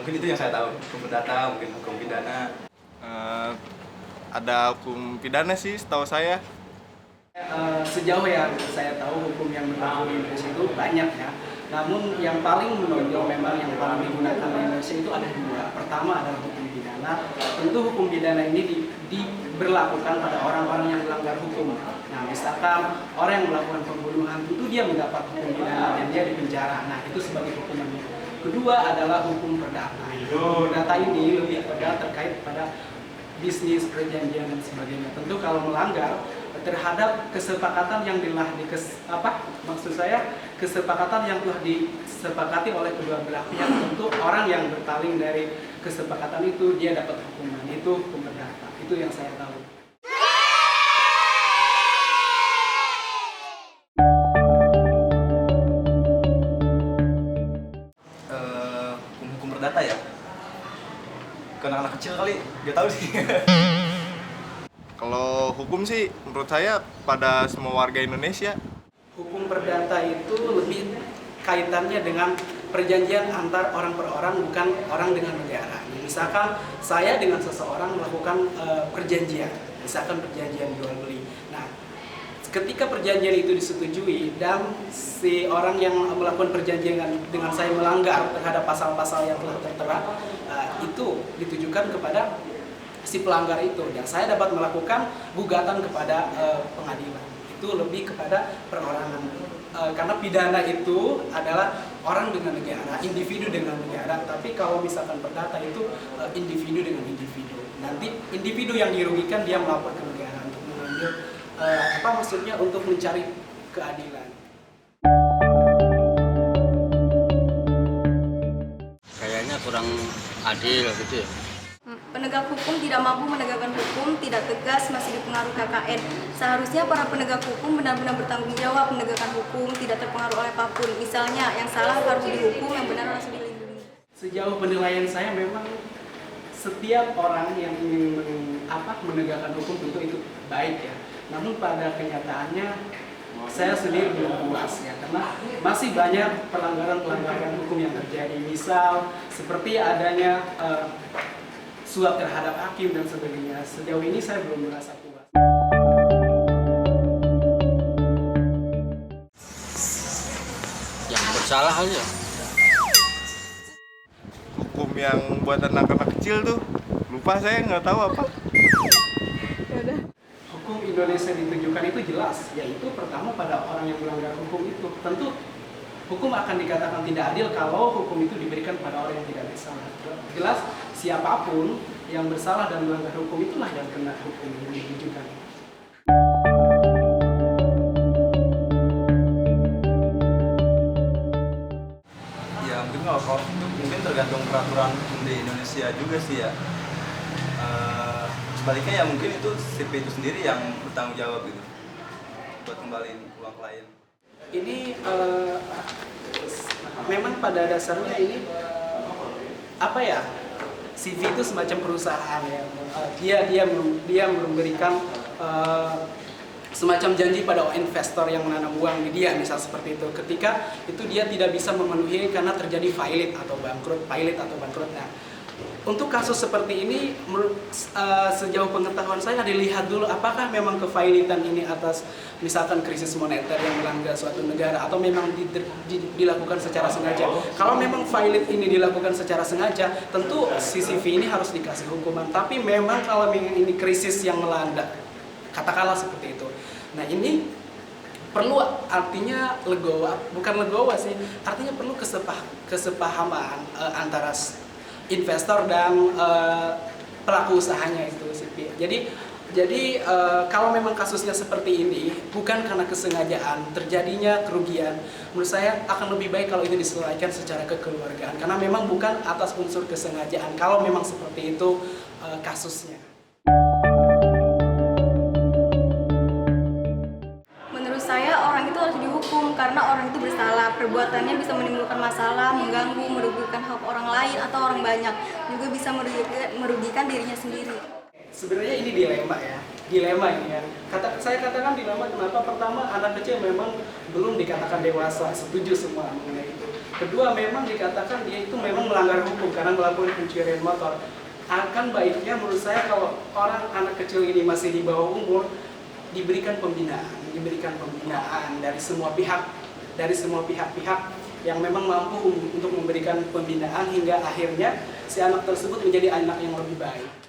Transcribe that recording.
mungkin itu yang saya tahu, hukum perdata, mungkin hukum pidana. Ada hukum pidana sih setahu saya. Sejauh yang saya tahu hukum yang berlaku di Indonesia itu banyak ya. Namun yang paling menonjol memang yang paling digunakan di Indonesia itu ada dua. Pertama adalah hukum pidana. Tentu hukum pidana ini diberlakukan pada orang-orang yang melanggar hukum. Nah, misalkan orang yang melakukan pembunuhan, tentu dia mendapat hukum pidana dan dia dipenjara. Nah, itu sebagai hukumannya. Kedua adalah hukum perdata. Hukum perdata ini lebih terkait pada bisnis, perjanjian dan sebagainya. Tentu kalau melanggar terhadap kesepakatan yang kesepakatan yang telah disepakati oleh kedua belah pihak, tentu orang yang berpaling dari kesepakatan itu dia dapat hukuman. Itu hukum perdata. Itu yang saya tahu. Hukum perdata ya? Ke anak-anak kecil kali, gak tahu sih. Kalau hukum sih menurut saya pada semua warga Indonesia. Hukum perdata itu lebih kaitannya dengan perjanjian antar orang per orang, bukan orang dengan negara. Misalkan saya dengan seseorang melakukan perjanjian, misalkan perjanjian jual beli. Nah, ketika perjanjian itu disetujui dan si orang yang melakukan perjanjian dengan saya melanggar terhadap pasal-pasal yang telah tertera, itu ditujukan kepada si pelanggar itu, dan saya dapat melakukan gugatan kepada pengadilan. Itu lebih kepada perorangan, karena pidana itu adalah orang dengan negara, individu dengan negara. Tapi kalau misalkan perdata itu individu dengan individu. Nanti individu yang dirugikan dia melapor ke negara untuk mengambil untuk mencari keadilan. Kayaknya kurang adil gitu ya. Penegak hukum tidak mampu menegakkan hukum, tidak tegas, masih dipengaruhi KKN. Seharusnya para penegak hukum benar-benar bertanggung jawab menegakkan hukum, tidak terpengaruh oleh apapun. Misalnya, yang salah harus dihukum, yang benar harus dilindungi. Sejauh penilaian saya memang setiap orang yang ingin menegakkan hukum tentu itu baik ya. Namun pada kenyataannya saya sendiri belum puas ya, karena masih banyak pelanggaran-pelanggaran hukum yang terjadi. Misal seperti adanya suap terhadap hakim dan sebagainya. Sejauh ini saya belum merasa puas. Yang bersalah aja. Hukum yang buat anak-anak kecil tuh lupa, saya nggak tahu apa. Hukum Indonesia ditujukan itu jelas, yaitu pertama pada orang yang melanggar hukum itu. Tentu hukum akan dikatakan tidak adil kalau hukum itu diberikan pada orang yang tidak bersalah. Jelas siapapun yang bersalah dan melanggar hukum itulah yang kena hukum yang ditujukan. Ya mungkin kalau mungkin tergantung peraturan di Indonesia juga sih ya. Sebaliknya ya mungkin itu CP itu sendiri yang bertanggung jawab gitu buat kembaliin uang klien. Ini memang pada dasarnya ini CV itu semacam perusahaan ya. Dia memberikan semacam janji pada investor yang menanam uang di dia, misal seperti itu. Ketika itu dia tidak bisa memenuhi karena terjadi pilot atau bangkrut. Nah, untuk kasus seperti ini, sejauh pengetahuan saya dilihat dulu apakah memang kefailitan ini atas misalkan krisis moneter yang melanggar suatu negara atau memang dilakukan secara sengaja. Kalau memang failit ini dilakukan secara sengaja, tentu CCV ini harus dikasih hukuman. Tapi memang kalau ini krisis yang melanda, katakanlah seperti itu. Nah, ini perlu artinya artinya perlu kesepahaman antara investor dan pelaku usahanya itu. Jadi kalau memang kasusnya seperti ini bukan karena kesengajaan terjadinya kerugian, menurut saya akan lebih baik kalau itu diselesaikan secara kekeluargaan, karena memang bukan atas unsur kesengajaan kalau memang seperti itu kasusnya. Menurut saya orang itu harus dihukum karena orang itu bersalah. Perbuatannya bisa menimbulkan masalah, mengganggu, merugikan hak orang lain atau orang banyak, juga bisa merugikan dirinya sendiri. Sebenarnya ini dilema ya, dilema ini ya. Saya katakan dilema kenapa? Pertama, anak kecil memang belum dikatakan dewasa, setuju semua mengenai itu. Kedua, memang dikatakan dia itu memang melanggar hukum karena melakukan pencurian motor. Akan baiknya menurut saya kalau anak kecil ini masih di bawah umur, diberikan pembinaan dari semua pihak-pihak yang memang mampu untuk memberikan pembinaan hingga akhirnya si anak tersebut menjadi anak yang lebih baik.